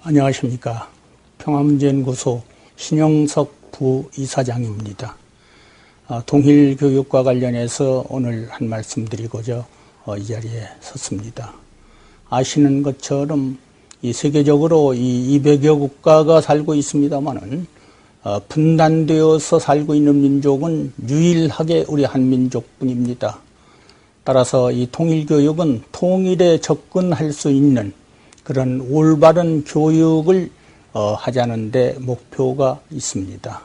안녕하십니까. 평화문제연구소 신영석 부이사장입니다. 통일교육과 관련해서 오늘 한 말씀 드리고자 이 자리에 섰습니다. 아시는 것처럼 이 세계적으로 이 200여 국가가 살고 있습니다만은 분단되어서 살고 있는 민족은 유일하게 우리 한민족뿐입니다. 따라서 이 통일교육은 통일에 접근할 수 있는 그런 올바른 교육을 하자는 데 목표가 있습니다.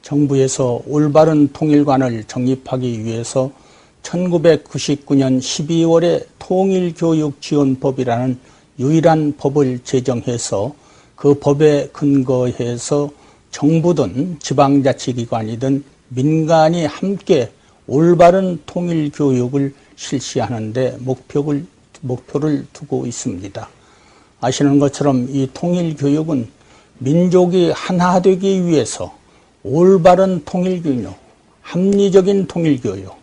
정부에서 올바른 통일관을 정립하기 위해서 1999년 12월에 통일교육지원법이라는 유일한 법을 제정해서 그 법에 근거해서 정부든 지방자치기관이든 민간이 함께 올바른 통일교육을 실시하는 데 목표를 두고 있습니다. 아시는 것처럼 이 통일교육은 민족이 하나 되기 위해서 올바른 통일교육, 합리적인 통일교육,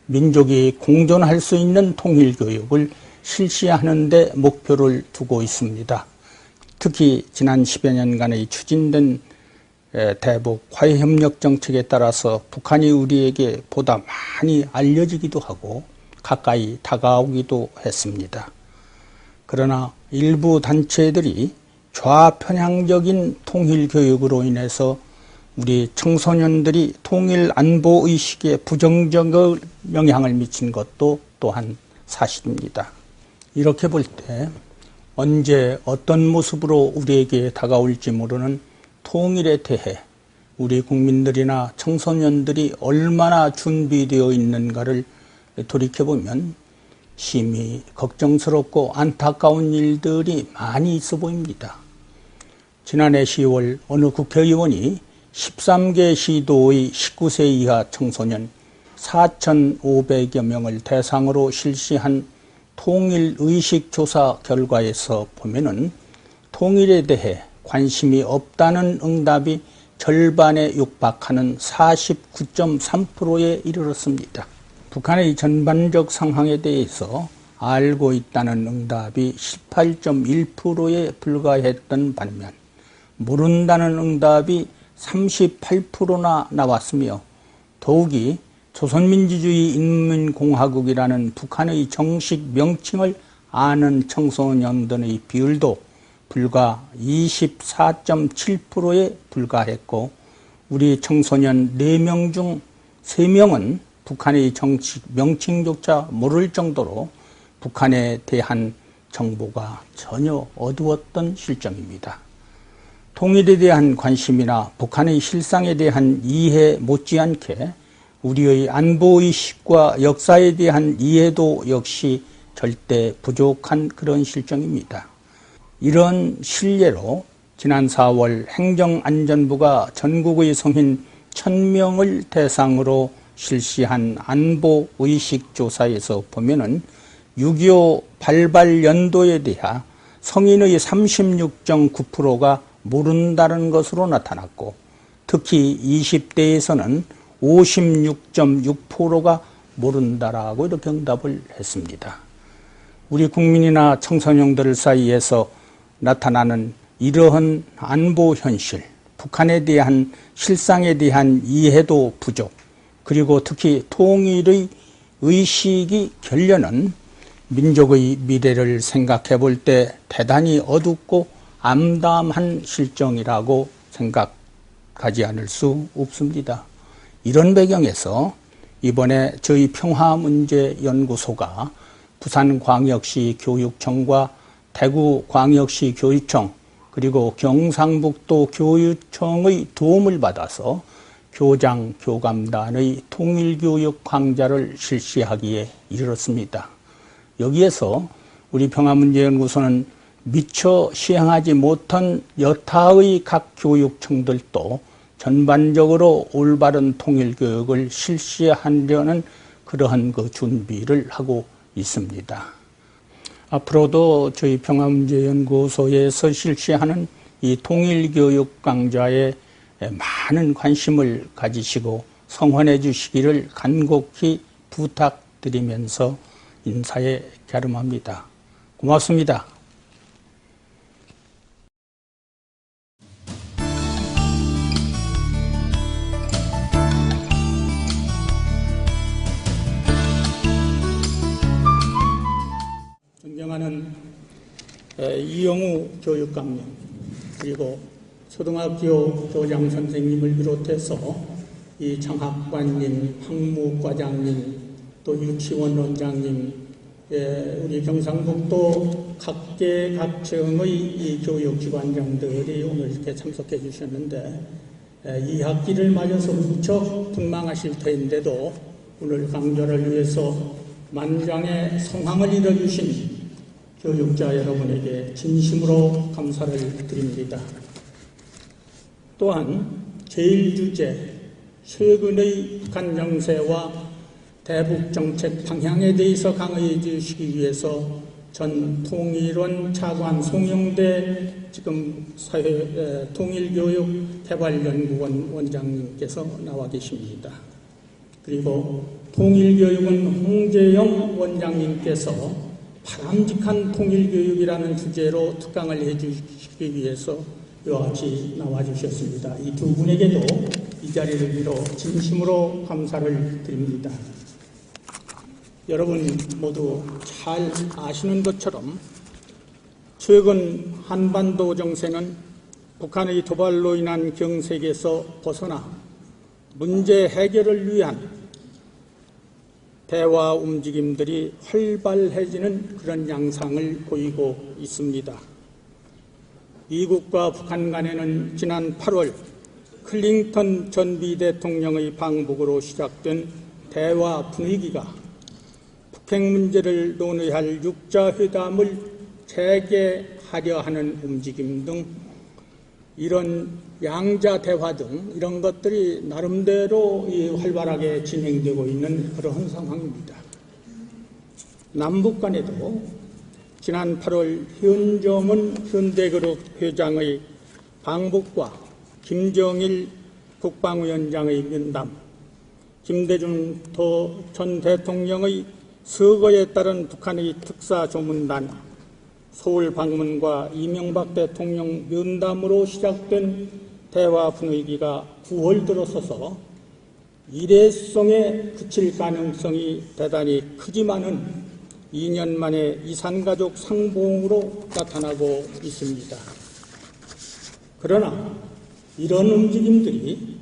민족이 공존할 수 있는 통일교육을 실시하는 데 목표를 두고 있습니다. 특히 지난 10여 년간의 추진된 대북 화해협력 정책에 따라서 북한이 우리에게 보다 많이 알려지기도 하고 가까이 다가오기도 했습니다. 그러나 일부 단체들이 좌편향적인 통일교육으로 인해서 우리 청소년들이 통일안보의식에 부정적인 영향을 미친 것도 또한 사실입니다. 이렇게 볼 때 언제 어떤 모습으로 우리에게 다가올지 모르는 통일에 대해 우리 국민들이나 청소년들이 얼마나 준비되어 있는가를 돌이켜보면 심히 걱정스럽고 안타까운 일들이 많이 있어 보입니다. 지난해 10월 어느 국회의원이 13개 시도의 19세 이하 청소년 4,500여 명을 대상으로 실시한 통일의식조사 결과에서 보면은 통일에 대해 관심이 없다는 응답이 절반에 육박하는 49.3%에 이르렀습니다. 북한의 전반적 상황에 대해서 알고 있다는 응답이 18.1%에 불과했던 반면 모른다는 응답이 38%나 나왔으며 더욱이 조선민주주의 인민공화국이라는 북한의 정식 명칭을 아는 청소년들의 비율도 불과 24.7%에 불과했고 우리 청소년 4명 중 3명은 북한의 정식 명칭조차 모를 정도로 북한에 대한 정보가 전혀 어두웠던 실정입니다. 통일에 대한 관심이나 북한의 실상에 대한 이해 못지않게 우리의 안보의식과 역사에 대한 이해도 역시 절대 부족한 그런 실정입니다. 이런 실례로 지난 4월 행정안전부가 전국의 성인 1,000명을 대상으로 실시한 안보의식조사에서 보면은 6.25 발발 연도에 대한 성인의 36.9%가 모른다는 것으로 나타났고 특히 20대에서는 56.6%가 모른다라고 이렇게 응답을 했습니다. 우리 국민이나 청소년들 사이에서 나타나는 이러한 안보 현실, 북한에 대한 실상에 대한 이해도 부족, 그리고 특히 통일의 의식이 결여는 민족의 미래를 생각해 볼 때 대단히 어둡고 암담한 실정이라고 생각하지 않을 수 없습니다. 이런 배경에서 이번에 저희 평화문제연구소가 부산광역시 교육청과 대구광역시 교육청 그리고 경상북도 교육청의 도움을 받아서 교장, 교감단의 통일교육 강좌를 실시하기에 이르렀습니다. 여기에서 우리 평화문제연구소는 미처 시행하지 못한 여타의 각 교육청들도 전반적으로 올바른 통일교육을 실시하려는 그러한 그 준비를 하고 있습니다. 앞으로도 저희 평화문제연구소에서 실시하는 이 통일교육 강좌에 많은 관심을 가지시고 성원해 주시기를 간곡히 부탁드리면서 인사에 갸름합니다. 고맙습니다. 이영우 교육감님, 그리고 초등학교 교장 선생님을 비롯해서 이 장학관님, 학무과장님, 또 유치원 원장님, 우리 경상북도 각계각층의 이 교육기관장들이 오늘 이렇게 참석해 주셨는데, 이 학기를 맞아서 무척 분망하실 터인데도 오늘 강좌를 위해서 만장의 성황을 이뤄주신 교육자 여러분에게 진심으로 감사를 드립니다. 또한 제1주제 최근의 북한 정세와 대북 정책 방향에 대해서 강의해 주시기 위해서 전 통일원 차관 송영대 지금 통일교육개발연구원 원장님께서 나와 계십니다. 그리고 통일교육원 홍재영 원장님께서 바람직한 통일교육이라는 주제로 특강을 해주시기 위해서 이와 같이 나와주셨습니다. 이 두 분에게도 이 자리를 빌어 진심으로 감사를 드립니다. 여러분 모두 잘 아시는 것처럼 최근 한반도 정세는 북한의 도발로 인한 경색에서 벗어나 문제 해결을 위한 대화 움직임들이 활발해지는 그런 양상을 보이고 있습니다. 미국과 북한 간에는 지난 8월 클린턴 전 미대통령의 방북으로 시작된 대화 분위기가 북핵 문제를 논의할 6자 회담을 재개하려 하는 움직임 등 이런 양자 대화 등 이런 것들이 나름대로 활발하게 진행되고 있는 그런 상황입니다. 남북 간에도 지난 8월 현정은 현대그룹 회장의 방북과 김정일 국방위원장의 면담, 김대중 전 대통령의 서거에 따른 북한의 특사조문단, 서울 방문과 이명박 대통령 면담으로 시작된 대화 분위기가 9월 들어서서 일회성에 그칠 가능성이 대단히 크지만은 2년 만에 이산가족 상봉으로 나타나고 있습니다. 그러나 이런 움직임들이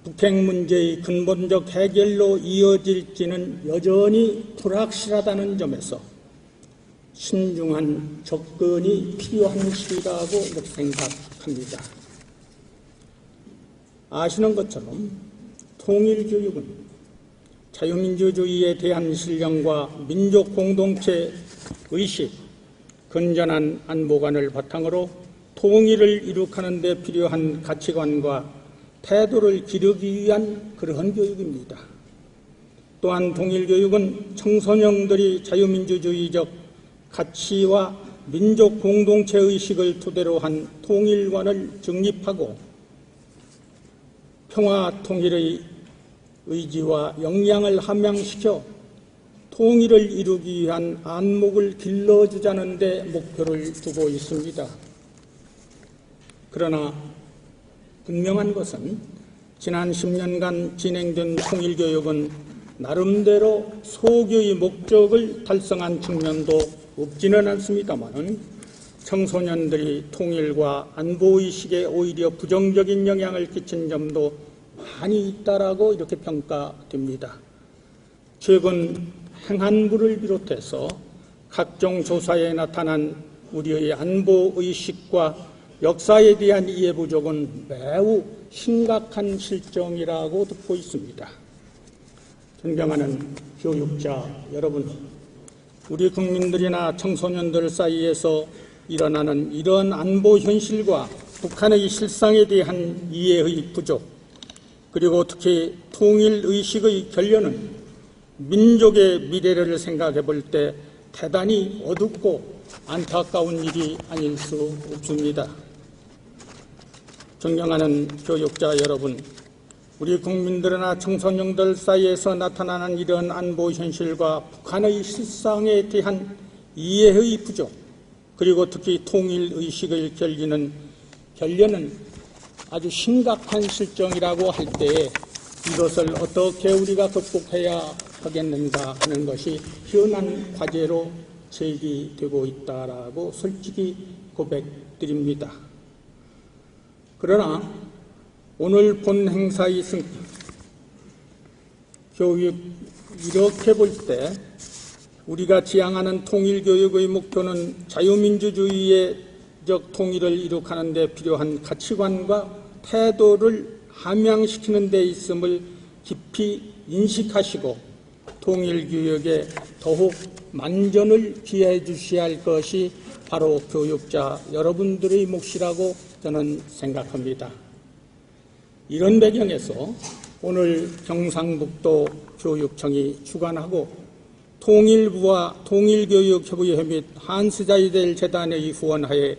북핵 문제의 근본적 해결로 이어질지는 여전히 불확실하다는 점에서 신중한 접근이 필요한 시기라고 이렇게 생각합니다. 아시는 것처럼 통일교육은 자유민주주의에 대한 신념과 민족 공동체 의식, 건전한 안보관을 바탕으로 통일을 이룩하는 데 필요한 가치관과 태도를 기르기 위한 그러한 교육입니다. 또한 통일교육은 청소년들이 자유민주주의적 가치와 민족 공동체 의식을 토대로 한 통일관을 정립하고 평화 통일의 의지와 역량을 함양시켜 통일을 이루기 위한 안목을 길러주자는 데 목표를 두고 있습니다. 그러나 분명한 것은 지난 10년간 진행된 통일교육은 나름대로 소교의 목적을 달성한 측면도 없지는 않습니다만 청소년들이 통일과 안보의식에 오히려 부정적인 영향을 끼친 점도 많이 있다라고 이렇게 평가됩니다. 최근 행안부를 비롯해서 각종 조사에 나타난 우리의 안보의식과 역사에 대한 이해 부족은 매우 심각한 실정이라고 듣고 있습니다. 존경하는 교육자 여러분, 우리 국민들이나 청소년들 사이에서 일어나는 이런 안보 현실과 북한의 실상에 대한 이해의 부족, 그리고 특히 통일의식의 결여는 민족의 미래를 생각해 볼 때 대단히 어둡고 안타까운 일이 아닐 수 없습니다. 존경하는 교육자 여러분, 우리 국민들이나 청소년들 사이에서 나타나는 이런 안보 현실과 북한의 실상에 대한 이해의 부족, 그리고 특히 통일의식의 결여는 아주 심각한 실정이라고 할 때에 이것을 어떻게 우리가 극복해야 하겠는가 하는 것이 현안 과제로 제기되고 있다라고 솔직히 고백드립니다. 그러나 오늘 본 행사의 교육 이렇게 볼 때 우리가 지향하는 통일교육의 목표는 자유민주주의적 통일을 이룩하는 데 필요한 가치관과 태도를 함양시키는 데 있음을 깊이 인식하시고 통일교육에 더욱 만전을 기해 주셔야 할 것이 바로 교육자 여러분들의 몫이라고 저는 생각합니다. 이런 배경에서 오늘 경상북도 교육청이 주관하고 통일부와 통일교육협의회 및 한스자이델재단의 후원하에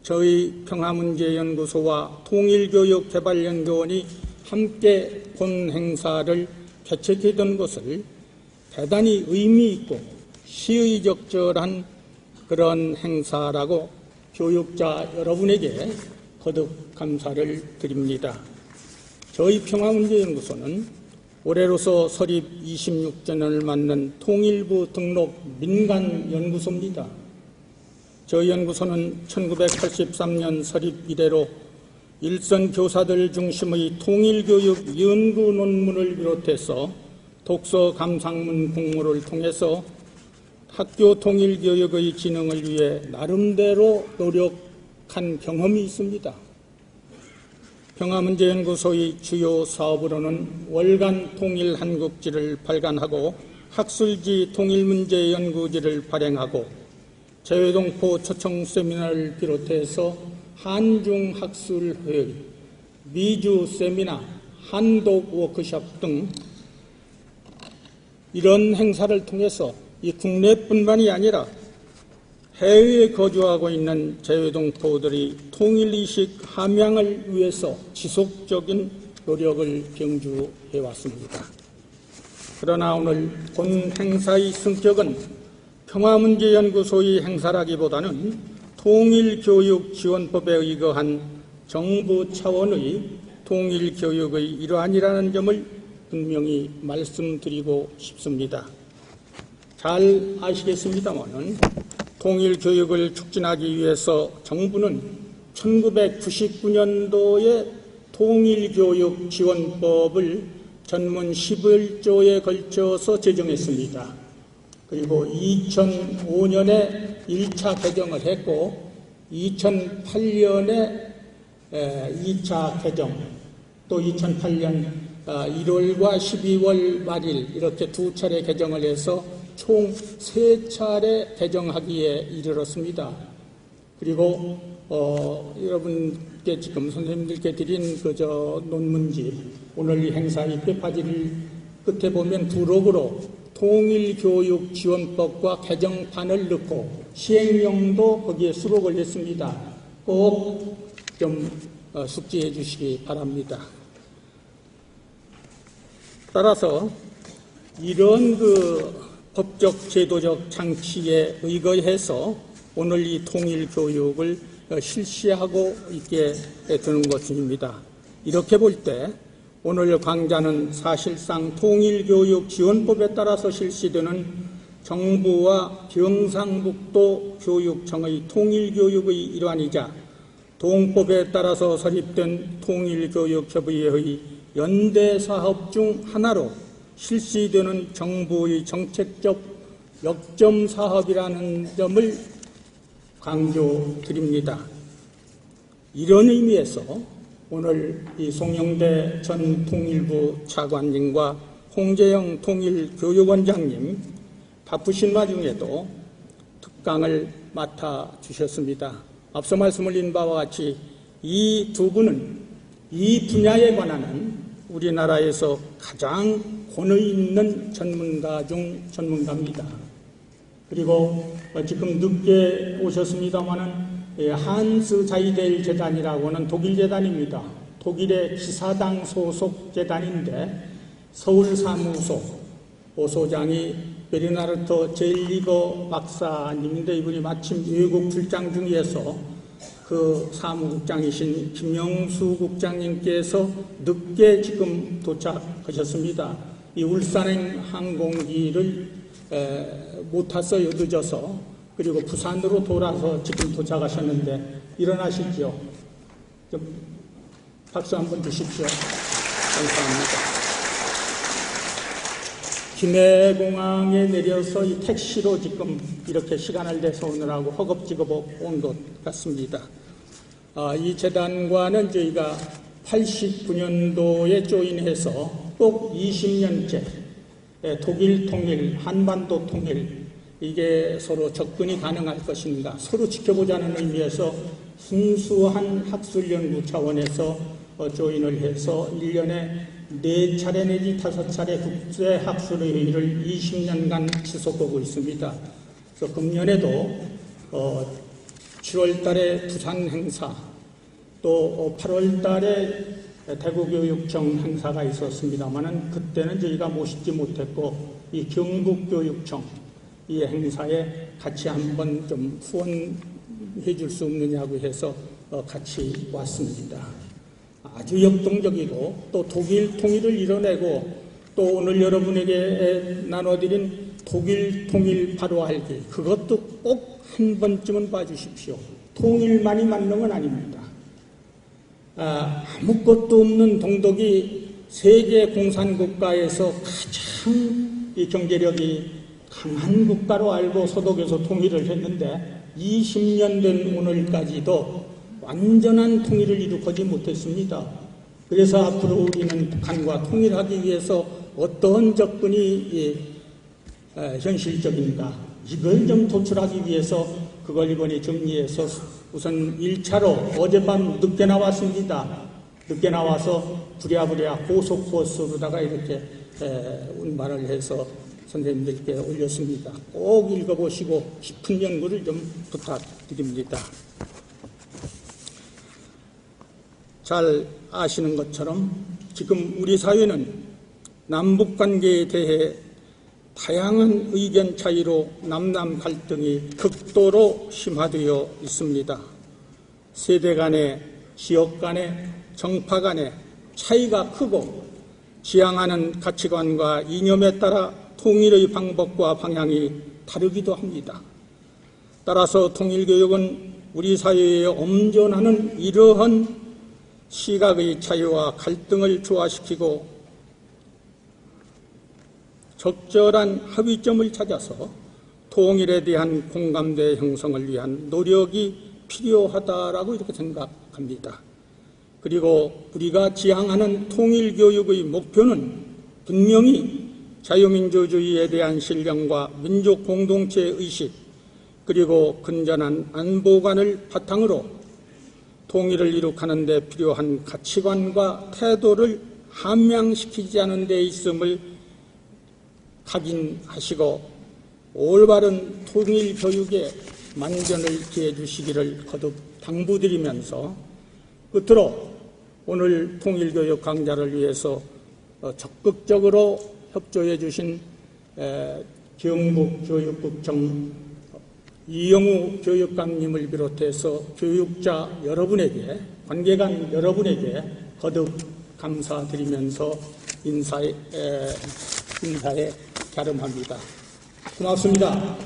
저희 평화문제연구소와 통일교육개발연구원이 함께 본 행사를 개최하게 된 것을 대단히 의미 있고 시의적절한 그런 행사라고 교육자 여러분에게 거듭 감사를 드립니다. 저희 평화문제연구소는 올해로서 설립 26주년을 맞는 통일부 등록 민간연구소입니다. 저희 연구소는 1983년 설립 이래로 일선 교사들 중심의 통일교육 연구 논문을 비롯해서 독서 감상문 공모를 통해서 학교 통일교육의 진흥을 위해 나름대로 노력한 경험이 있습니다. 평화문제연구소의 주요 사업으로는 월간 통일한국지를 발간하고 학술지 통일문제연구지를 발행하고 재외동포 초청 세미나를 비롯해서 한중학술회의, 미주 세미나, 한독 워크숍 등 이런 행사를 통해서 이 국내뿐만이 아니라 해외에 거주하고 있는 재외동포들이 통일의식 함양을 위해서 지속적인 노력을 경주해왔습니다. 그러나 오늘 본 행사의 성격은 평화문제연구소의 행사라기보다는 통일교육지원법에 의거한 정부 차원의 통일교육의 일환이라는 점을 분명히 말씀드리고 싶습니다. 잘 아시겠습니다마는 통일교육을 촉진하기 위해서 정부는 1999년도에 통일교육지원법을 전문 11조에 걸쳐서 제정했습니다. 그리고 2005년에 1차 개정을 했고 2008년에 2차 개정, 또 2008년 1월과 12월 말일 이렇게 두 차례 개정을 해서 총 3차례 개정하기에 이르렀습니다. 그리고 여러분께 지금 선생님들께 드린 논문집, 오늘 이 행사의 페파지를 끝에 보면 부록으로 통일교육지원법과 개정판을 넣고 시행령도 거기에 수록을 했습니다. 꼭 좀 숙지해 주시기 바랍니다. 따라서 이런 법적 제도적 장치에 의거해서 오늘 이 통일교육을 실시하고 있게 되는 것입니다. 이렇게 볼 때 오늘 강좌는 사실상 통일교육지원법에 따라서 실시되는 정부와 경상북도 교육청의 통일교육의 일환이자 동법에 따라서 설립된 통일교육협의회의 연대사업 중 하나로 실시되는 정부의 정책적 역점 사업이라는 점을 강조드립니다. 이런 의미에서 오늘 이 송영대 전 통일부 차관님과 홍재영 통일교육원장님 바쁘신 와중에도 특강을 맡아주셨습니다. 앞서 말씀드린 바와 같이 이 두 분은 이 분야에 관한 우리나라에서 가장 권위 있는 전문가 중 전문가입니다. 그리고 지금 늦게 오셨습니다마는 한스 자이델 재단이라고 하는 독일 재단입니다. 독일의 기사당 소속 재단인데 서울 사무소 보소장이 베르나르토 젤리거 박사님인데 이분이 마침 외국 출장 중에서 그 사무국장이신 김영수 국장님께서 늦게 지금 도착하셨습니다. 이 울산행 항공기를 못 왔어요, 늦어서. 그리고 부산으로 돌아서 지금 도착하셨는데 일어나시죠. 좀 박수 한번 주십시오. 감사합니다. 김해공항에 내려서 이 택시로 지금 이렇게 시간을 내서 오느라고 허겁지겁 온 것 같습니다. 이 재단과는 저희가 89년도에 조인해서 꼭 20년째 독일 통일, 한반도 통일, 이게 서로 접근이 가능할 것인가 서로 지켜보자는 의미에서 순수한 학술연구 차원에서 조인을 해서 1년에 4차례 내지 5차례 국제학술회의를 20년간 지속하고 있습니다. 그래서 금년에도 7월 달에 부산 행사, 또 8월 달에 대구교육청 행사가 있었습니다만은 그때는 저희가 모시지 못했고 이 경북교육청 이 행사에 같이 한번 좀 후원해 줄 수 없느냐고 해서 같이 왔습니다. 아주 역동적이고 또 독일 통일을 이뤄내고 또 오늘 여러분에게 나눠드린 독일 통일 바로 알기, 그것도 꼭 한 번쯤은 봐주십시오. 통일만이 맞는 건 아닙니다. 아무것도 없는 동독이 세계 공산국가에서 가장 이 경제력이 강한 국가로 알고 소독에서 통일을 했는데 20년 된 오늘까지도 완전한 통일을 이루지 못했습니다. 그래서 앞으로 우리는 북한과 통일하기 위해서 어떤 접근이 현실적인가, 이걸 좀 도출하기 위해서 그걸 이번에 정리해서 우선 1차로 어젯밤 늦게 나왔습니다. 늦게 나와서 부랴부랴 고속버스로다가 이렇게 운반을 해서 선생님들께 올렸습니다. 꼭 읽어보시고 깊은 연구를 좀 부탁드립니다. 잘 아시는 것처럼 지금 우리 사회는 남북관계에 대해 다양한 의견 차이로 남남 갈등이 극도로 심화되어 있습니다. 세대 간에, 지역 간에, 정파 간에 차이가 크고 지향하는 가치관과 이념에 따라 통일의 방법과 방향이 다르기도 합니다. 따라서 통일교육은 우리 사회에 엄존하는 이러한 시각의 차이와 갈등을 조화시키고 적절한 합의점을 찾아서 통일에 대한 공감대 형성을 위한 노력이 필요하다라고 이렇게 생각합니다. 그리고 우리가 지향하는 통일교육의 목표는 분명히 자유민주주의에 대한 신념과 민족 공동체 의식, 그리고 건전한 안보관을 바탕으로 통일을 이룩하는 데 필요한 가치관과 태도를 함양시키지 않은 데 있음을 각인하시고 올바른 통일 교육에 만전을 기해 주시기를 거듭 당부드리면서 끝으로 오늘 통일교육 강좌를 위해서 적극적으로 협조해 주신 경북교육국청 이영우 교육감님을 비롯해서 교육자 여러분에게, 관계관 여러분에게 거듭 감사드리면서 인사에 가름합니다. 고맙습니다.